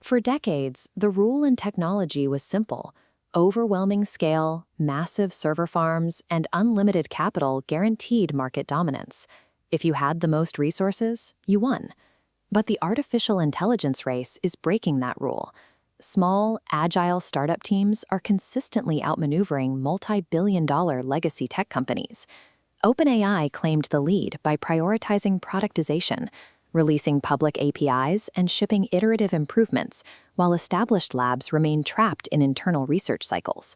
For decades, the rule in technology was simple. Overwhelming scale, massive server farms, and unlimited capital guaranteed market dominance. If you had the most resources, you won. But the artificial intelligence race is breaking that rule. Small, agile startup teams are consistently outmaneuvering multi-billion-dollar legacy tech companies. OpenAI claimed the lead by prioritizing productization, releasing public APIs and shipping iterative improvements, while established labs remain trapped in internal research cycles.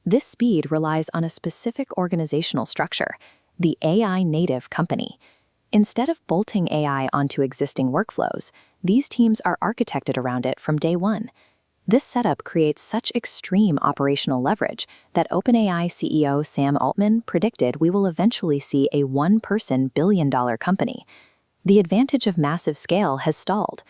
This speed relies on a specific organizational structure, the AI native company. Instead of bolting AI onto existing workflows, these teams are architected around it from day one. This setup creates such extreme operational leverage that OpenAI CEO Sam Altman predicted we will eventually see a one-person billion-dollar company. The advantage of massive scale has stalled.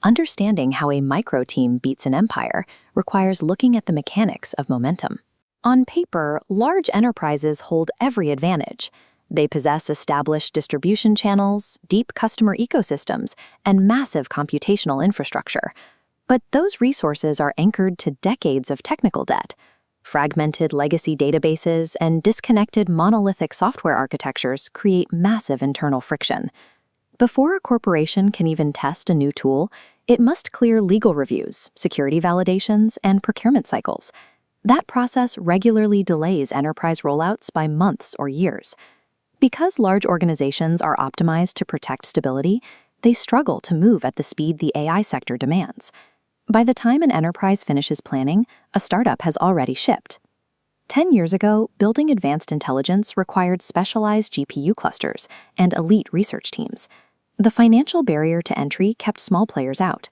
Understanding how a micro team beats an empire requires looking at the mechanics of momentum. On paper, large enterprises hold every advantage. They possess established distribution channels, deep customer ecosystems, and massive computational infrastructure. But those resources are anchored to decades of technical debt. Fragmented legacy databases and disconnected monolithic software architectures create massive internal friction. Before a corporation can even test a new tool, it must clear legal reviews, security validations, and procurement cycles. That process regularly delays enterprise rollouts by months or years. Because large organizations are optimized to protect stability, they struggle to move at the speed the AI sector demands. By the time an enterprise finishes planning, a startup has already shipped. 10 years ago, building advanced intelligence required specialized GPU clusters and elite research teams. The financial barrier to entry kept small players out.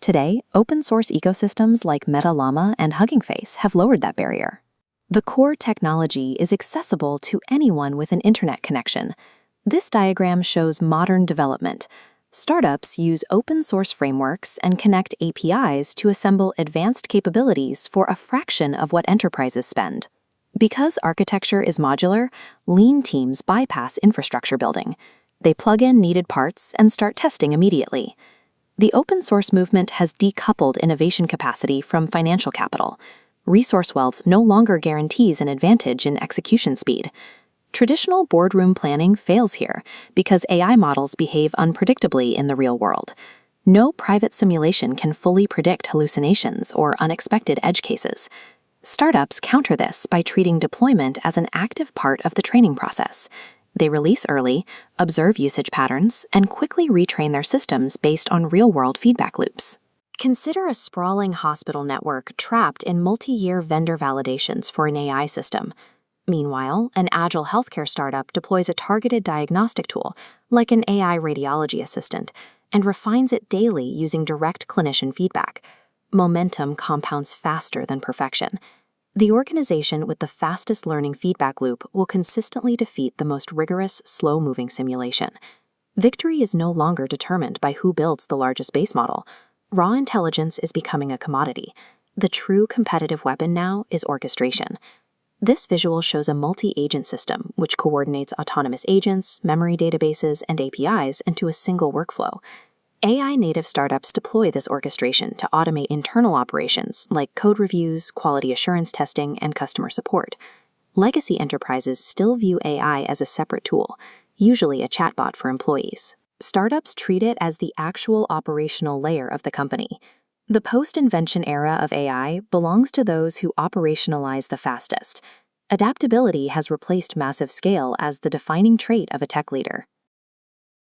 Today, open-source ecosystems like Llama and Hugging Face have lowered that barrier. The core technology is accessible to anyone with an internet connection. This diagram shows modern development. Startups use open-source frameworks and connect APIs to assemble advanced capabilities for a fraction of what enterprises spend. Because architecture is modular, lean teams bypass infrastructure building. They plug in needed parts and start testing immediately. The open-source movement has decoupled innovation capacity from financial capital. Resource wealth no longer guarantees an advantage in execution speed. Traditional boardroom planning fails here because AI models behave unpredictably in the real world. No private simulation can fully predict hallucinations or unexpected edge cases. Startups counter this by treating deployment as an active part of the training process. They release early, observe usage patterns, and quickly retrain their systems based on real-world feedback loops. Consider a sprawling hospital network trapped in multi-year vendor validations for an AI system. Meanwhile, an Agile healthcare startup deploys a targeted diagnostic tool, like an AI radiology assistant, and refines it daily using direct clinician feedback. Momentum compounds faster than perfection. The organization with the fastest learning feedback loop will consistently defeat the most rigorous, slow-moving simulation. Victory is no longer determined by who builds the largest base model. Raw intelligence is becoming a commodity. The true competitive weapon now is orchestration. This visual shows a multi-agent system which coordinates autonomous agents, memory databases, and APIs into a single workflow. AI-native startups deploy this orchestration to automate internal operations like code reviews, quality assurance testing, and customer support. Legacy enterprises still view AI as a separate tool, usually a chatbot for employees. Startups treat it as the actual operational layer of the company. The post-invention era of AI belongs to those who operationalize the fastest. Adaptability has replaced massive scale as the defining trait of a tech leader.